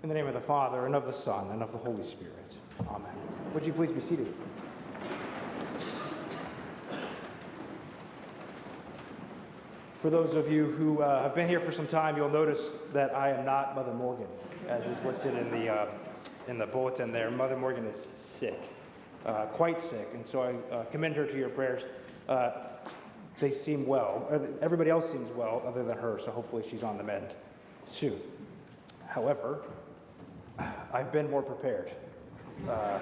In the name of the Father, and of the Son, and of the Holy Spirit. Amen. Would you please be seated? For those of you who have been here for some time, you'll notice that I am not Mother Morgan, as is listed in the bulletin there. Mother Morgan is sick, quite sick, and so I commend her to your prayers. They seem well. Everybody else seems well other than her, so hopefully she's on the mend soon. However, I've been more prepared. I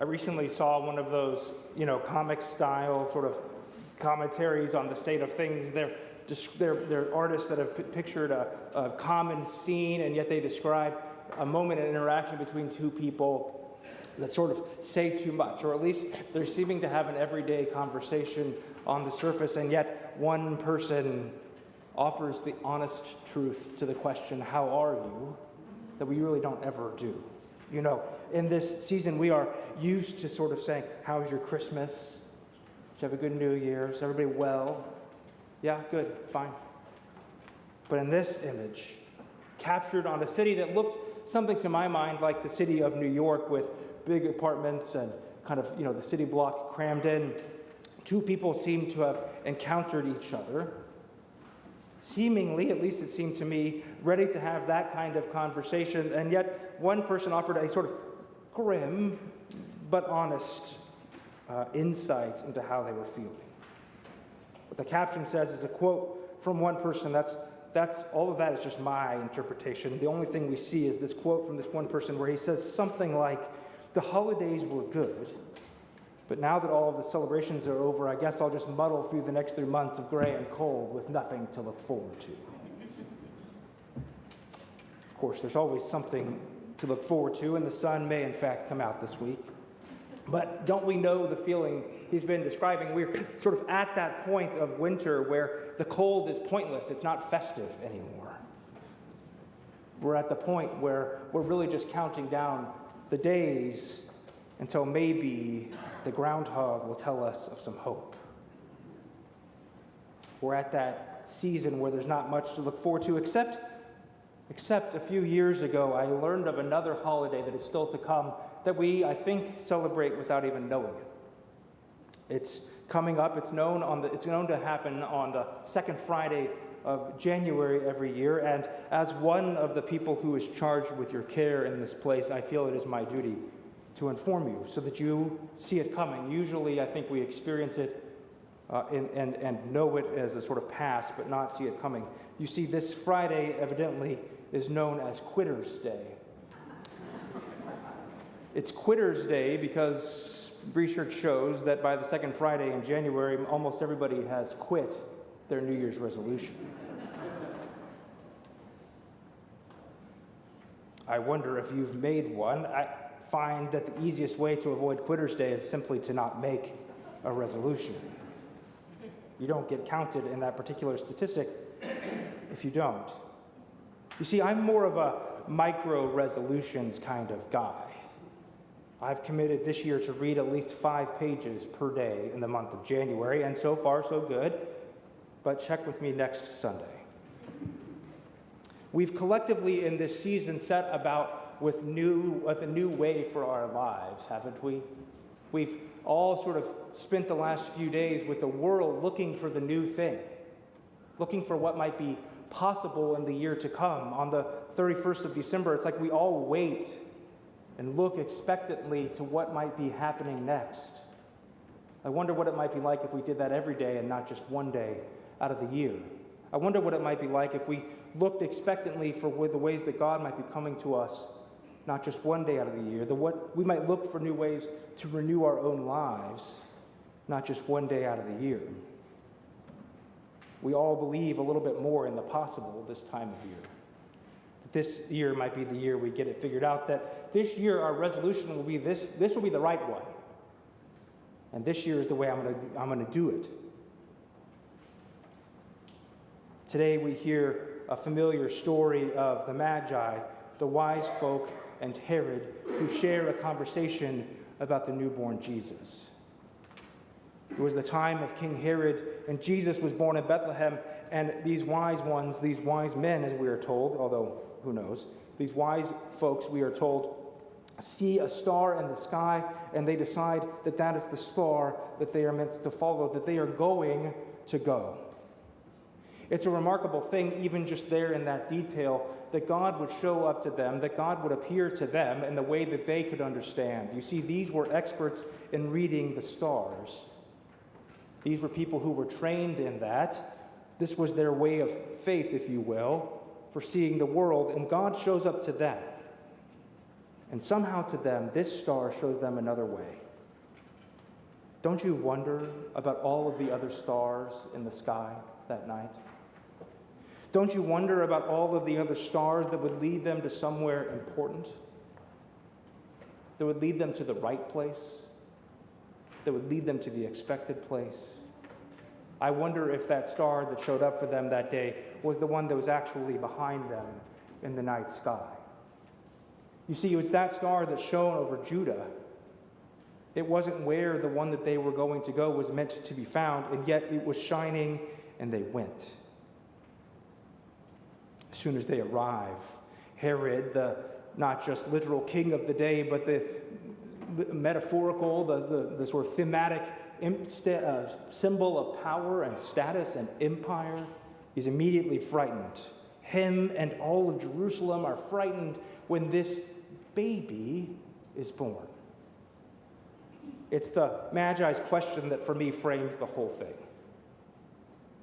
recently saw one of those, comic-style sort of commentaries on the state of things. They're artists that have pictured a common scene, and yet they describe a moment in interaction between two people that sort of say too much, or at least they're seeming to have an everyday conversation on the surface, and yet one person offers the honest truth to the question, how are you, that we really don't ever do. In this season, we are used to sort of saying, how's your Christmas? Did you have a good New Year? Is everybody well? Yeah, good, fine. But in this image, captured on a city that looked something to my mind like the city of New York, with big apartments and kind of, the city block crammed in, two people seem to have encountered each other, seemingly, at least it seemed to me, ready to have that kind of conversation, and yet one person offered a sort of grim but honest insight into how they were feeling. What the caption says is a quote from one person. That's all of that is just my interpretation. The only thing we see is this quote from this one person where he says something like, "The holidays were good, but now that all of the celebrations are over, I guess I'll just muddle through the next 3 months of gray and cold with nothing to look forward to." Of course, there's always something to look forward to, and the sun may in fact come out this week. But don't we know the feeling he's been describing? We're sort of at that point of winter where the cold is pointless. It's not festive anymore. We're at the point where we're really just counting down the days until maybe the groundhog will tell us of some hope. We're at that season where there's not much to look forward to, except a few years ago, I learned of another holiday that is still to come that we, I think, celebrate without even knowing it. It's coming up. It's known to happen on the second Friday of January every year. And as one of the people who is charged with your care in this place, I feel it is my duty to inform you so that you see it coming. Usually, I think we experience it and know it as a sort of past, but not see it coming. You see, this Friday evidently is known as Quitter's Day. It's Quitter's Day because research shows that by the second Friday in January, almost everybody has quit their New Year's resolution. I wonder if you've made one. I find that the easiest way to avoid Quitter's Day is simply to not make a resolution. You don't get counted in that particular statistic if you don't. You see, I'm more of a micro-resolutions kind of guy. I've committed this year to read at least 5 pages per day in the month of January, and so far so good, but check with me next Sunday. We've collectively in this season set about with a new way for our lives, haven't we? We've all sort of spent the last few days with the world looking for the new thing, looking for what might be possible in the year to come. On the 31st of December, it's like we all wait and look expectantly to what might be happening next. I wonder what it might be like if we did that every day and not just one day out of the year. I wonder what it might be like if we looked expectantly for the ways that God might be coming to us, not just one day out of the year. We might look for new ways to renew our own lives, not just one day out of the year. We all believe a little bit more in the possible this time of year. That this year might be the year we get it figured out, that this year our resolution will be this will be the right one. And this year is the way I'm going to do it. Today we hear a familiar story of the Magi, the wise folk, and Herod, who share a conversation about the newborn Jesus. It was the time of King Herod, and Jesus was born in Bethlehem, and these wise ones, these wise men, as we are told, although who knows, these wise folks, we are told, see a star in the sky, and they decide that that is the star that they are meant to follow, that they are going to go. It's a remarkable thing, even just there in that detail, that God would show up to them, that God would appear to them in the way that they could understand. You see, these were experts in reading the stars. These were people who were trained in that. This was their way of faith, if you will, for seeing the world, and God shows up to them. And somehow to them, this star shows them another way. Don't you wonder about all of the other stars in the sky that night? Don't you wonder about all of the other stars that would lead them to somewhere important? That would lead them to the right place? That would lead them to the expected place? I wonder if that star that showed up for them that day was the one that was actually behind them in the night sky. You see, it was that star that shone over Judah. It wasn't where the one that they were going to go was meant to be found, and yet it was shining, and they went. As soon as they arrive, Herod, the not just literal king of the day, but the metaphorical, the sort of thematic symbol of power and status and empire, is immediately frightened. Him and all of Jerusalem are frightened when this baby is born. It's the Magi's question that for me frames the whole thing.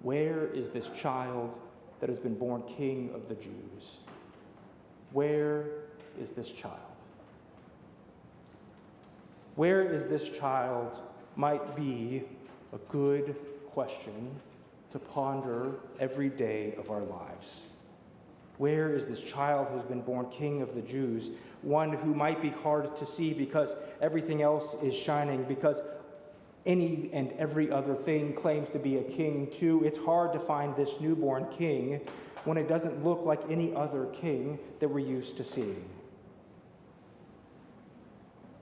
Where is this child that has been born King of the Jews? Where is this child? Where is this child might be a good question to ponder every day of our lives. Where is this child who has been born King of the Jews? One who might be hard to see because everything else is shining, because any and every other thing claims to be a king too. It's hard to find this newborn king when it doesn't look like any other king that we're used to seeing.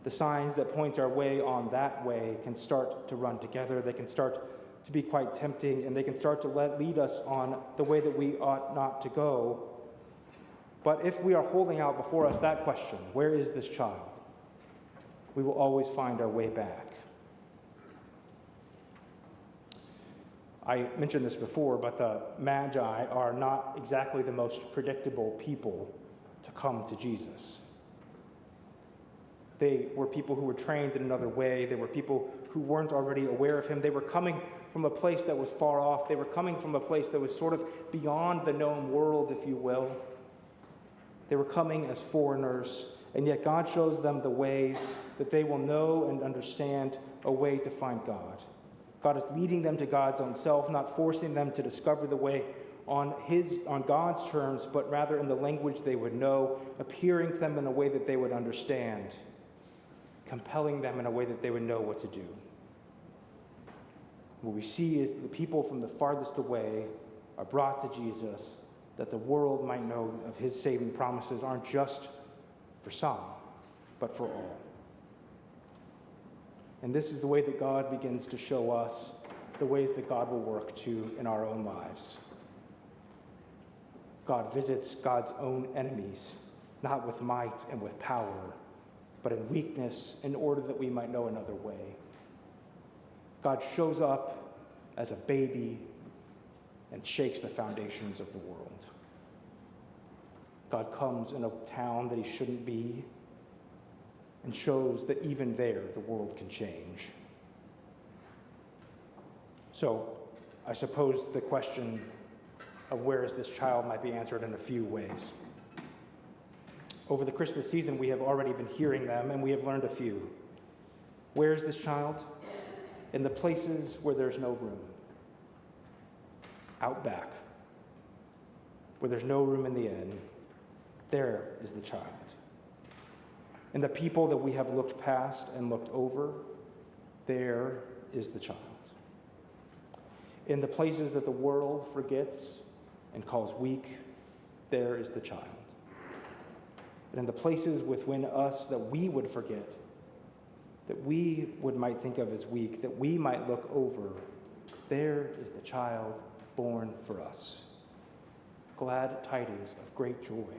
The signs that point our way on that way can start to run together. They can start to be quite tempting, and they can start to lead us on the way that we ought not to go. But if we are holding out before us that question, where is this child? We will always find our way back. I mentioned this before, but the Magi are not exactly the most predictable people to come to Jesus. They were people who were trained in another way. They were people who weren't already aware of him. They were coming from a place that was far off. They were coming from a place that was sort of beyond the known world, if you will. They were coming as foreigners, and yet God shows them the way that they will know and understand a way to find God. God is leading them to God's own self, not forcing them to discover the way on God's terms, but rather in the language they would know, appearing to them in a way that they would understand, compelling them in a way that they would know what to do. What we see is the people from the farthest away are brought to Jesus, that the world might know of his saving promises aren't just for some, but for all. And this is the way that God begins to show us the ways that God will work too in our own lives. God visits God's own enemies, not with might and with power, but in weakness, in order that we might know another way. God shows up as a baby and shakes the foundations of the world. God comes in a town that he shouldn't be and shows that even there the world can change. So I suppose the question of where is this child might be answered in a few ways. Over the Christmas season, we have already been hearing them, and we have learned a few. Where is this child? In the places where there's no room. Out back, where there's no room in the inn, there is the child. In the people that we have looked past and looked over, there is the child. In the places that the world forgets and calls weak, there is the child. And in the places within us that we would forget, that we might think of as weak, that we might look over. There is the child born for us. Glad tidings of great joy.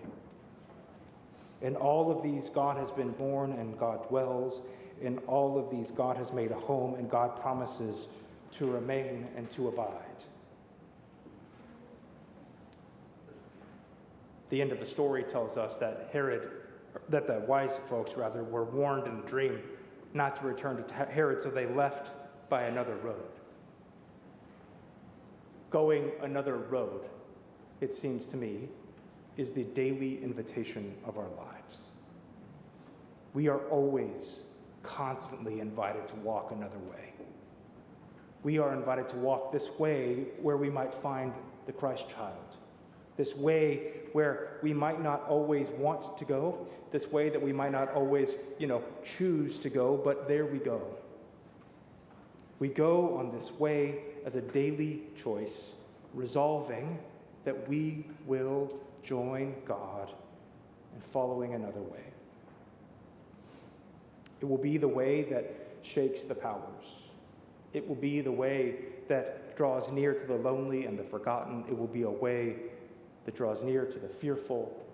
In all of these, God has been born and God dwells. In all of these, God has made a home and God promises to remain and to abide. The end of the story tells us that the wise folks were warned in a dream not to return to Herod, so they left by another road. Going another road, it seems to me, is the daily invitation of our lives. We are always, constantly invited to walk another way. We are invited to walk this way where we might find the Christ child. This way where we might not always want to go, this way that we might not always, choose to go, but there we go. We go on this way as a daily choice, resolving that we will join God in following another way. It will be the way that shakes the powers. It will be the way that draws near to the lonely and the forgotten. It will be a way that draws near to the fearful.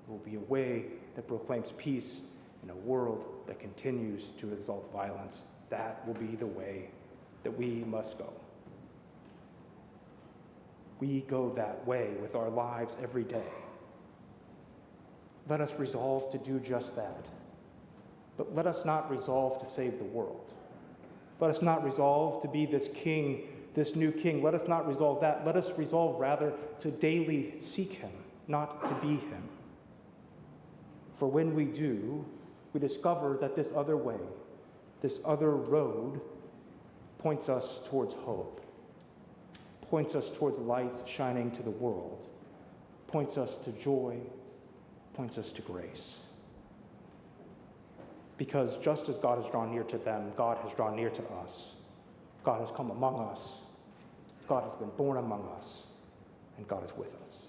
It will be a way that proclaims peace in a world that continues to exalt violence. That will be the way that we must go. We go that way with our lives every day. Let us resolve to do just that. But let us not resolve to save the world. Let us not resolve to be this king, this new king. Let us not resolve that. Let us resolve rather to daily seek him, not to be him. For when we do, we discover that this other way, this other road, points us towards hope, points us towards light shining to the world, points us to joy, points us to grace. Because just as God has drawn near to them, God has drawn near to us. God has come among us. God has been born among us. And God is with us.